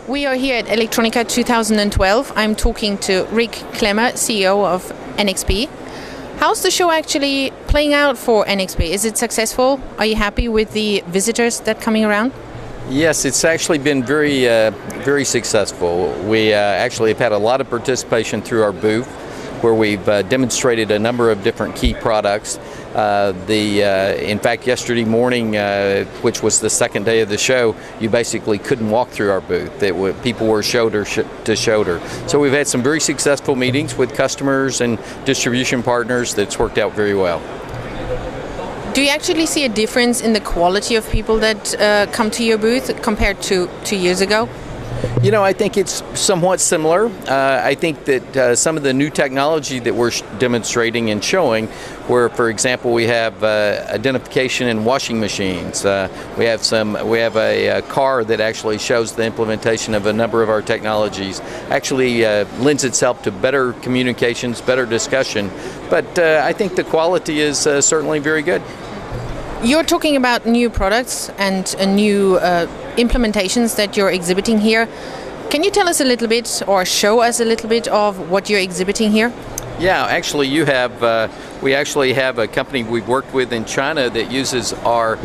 We are here at Electronica 2012. I'm talking to Rick Clemmer, CEO of NXP. How's the show actually playing out for NXP? Is it successful? Are you happy with the visitors that are coming around? Yes, it's actually been very successful. We actually have had a lot of participation through our booth, where we've demonstrated a number of different key products. In fact, yesterday morning, which was the second day of the show, you basically couldn't walk through our booth. People were shoulder to shoulder. So we've had some very successful meetings with customers and distribution partners that's worked out very well. Do you actually see a difference in the quality of people that come to your booth compared to 2 years ago? You know, I think it's somewhat similar. I think that some of the new technology that we're demonstrating and showing, where, for example, we have identification in washing machines. We have a car that actually shows the implementation of a number of our technologies. Actually lends itself to better communications, better discussion. But I think the quality is certainly very good. You're talking about new products and new implementations that you're exhibiting here. Can you tell us a little bit or show us a little bit of what you're exhibiting here? Yeah, actually we actually have a company we've worked with in China that uses our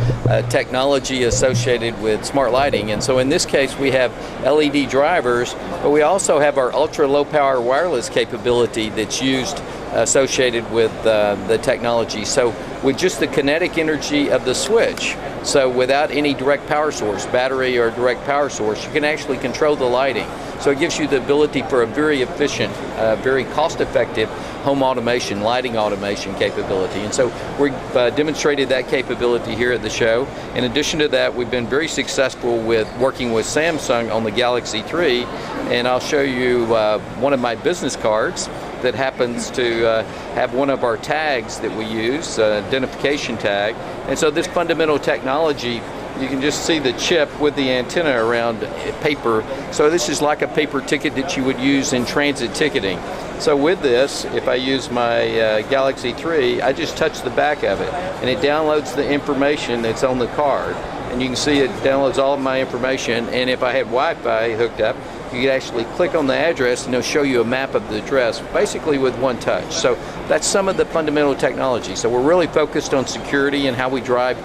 technology associated with smart lighting. And so in this case we have LED drivers, but we also have our ultra low power wireless capability that's used associated with the technology. So with just the kinetic energy of the switch, so without any direct power source, battery or direct power source, you can actually control the lighting. So it gives you the ability for a very efficient, very cost-effective home automation, lighting automation capability. And so we've demonstrated that capability here at the show. In addition to that, we've been very successful with working with Samsung on the Galaxy 3, and I'll show you one of my business cards that happens to have one of our tags that we use, identification tag. And so this fundamental technology, you can just see the chip with the antenna around paper. So this is like a paper ticket that you would use in transit ticketing. So with this, if I use my Galaxy 3, I just touch the back of it, and it downloads the information that's on the card. And you can see it downloads all of my information, and if I had Wi-Fi hooked up, you could actually click on the address and it'll show you a map of the address, basically with one touch. So that's some of the fundamental technology. So we're really focused on security and how we drive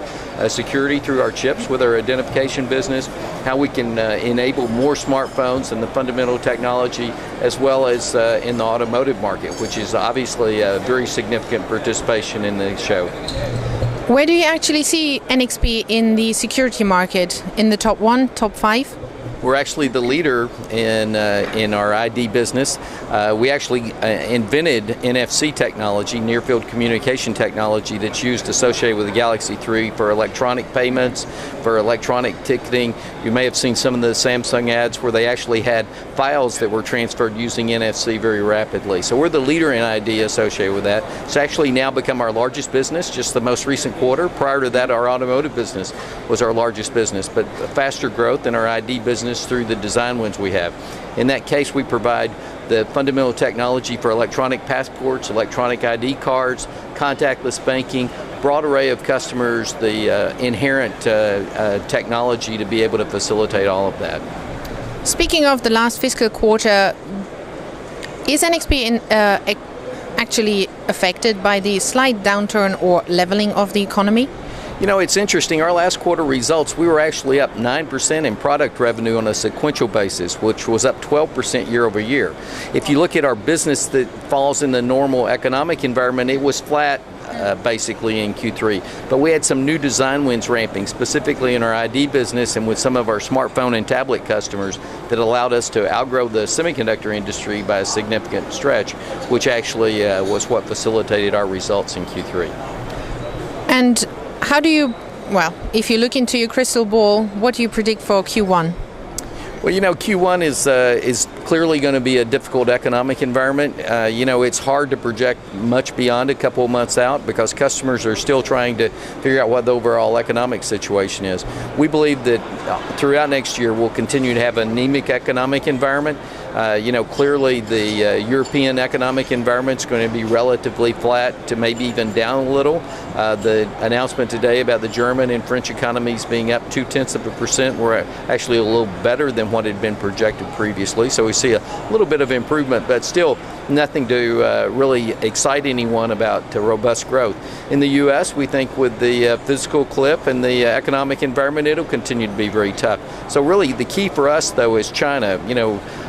security through our chips with our identification business, how we can enable more smartphones and the fundamental technology, as well as in the automotive market, which is obviously a very significant participation in the show. Where do you actually see NXP in the security market? In the top 1, top 5? We're actually the leader in our ID business. We actually invented NFC technology, near field communication technology, that's used associated with the Galaxy 3 for electronic payments, for electronic ticketing. You may have seen some of the Samsung ads where they actually had files that were transferred using NFC very rapidly. So we're the leader in ID associated with that. It's actually now become our largest business, just the most recent quarter. Prior to that, our automotive business was our largest business, but faster growth in our ID business through the design wins we have. In that case, we provide the fundamental technology for electronic passports, electronic ID cards, contactless banking, broad array of customers, the inherent technology to be able to facilitate all of that. Speaking of the last fiscal quarter, is NXP actually affected by the slight downturn or leveling of the economy? You know, it's interesting. Our last quarter results, we were actually up 9% in product revenue on a sequential basis, which was up 12% year over year. If you look at our business that falls in the normal economic environment, it was flat basically in Q3. But we had some new design wins ramping, specifically in our ID business and with some of our smartphone and tablet customers, that allowed us to outgrow the semiconductor industry by a significant stretch, which actually was what facilitated our results in Q3. And how do you, well, if you look into your crystal ball, what do you predict for Q1? Well, you know, Q1 is clearly going to be a difficult economic environment. It's hard to project much beyond a couple of months out because customers are still trying to figure out what the overall economic situation is. We believe that throughout next year we'll continue to have an anemic economic environment. Clearly the European economic environment is going to be relatively flat to maybe even down a little. The announcement today about the German and French economies being up 0.2% were actually a little better than what had been projected previously. So we see a little bit of improvement, but still nothing to really excite anyone about robust growth. In the U.S., we think with the fiscal cliff and the economic environment, it'll continue to be very tough. So really the key for us, though, is China.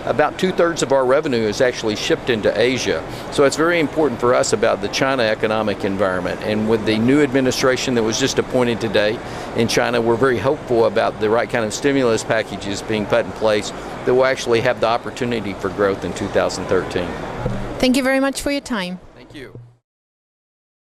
About 2/3 of our revenue is actually shipped into Asia. So it's very important for us about the China economic environment. And with the new administration that was just appointed today in China, we're very hopeful about the right kind of stimulus packages being put in place that will actually have the opportunity for growth in 2013. Thank you very much for your time. Thank you.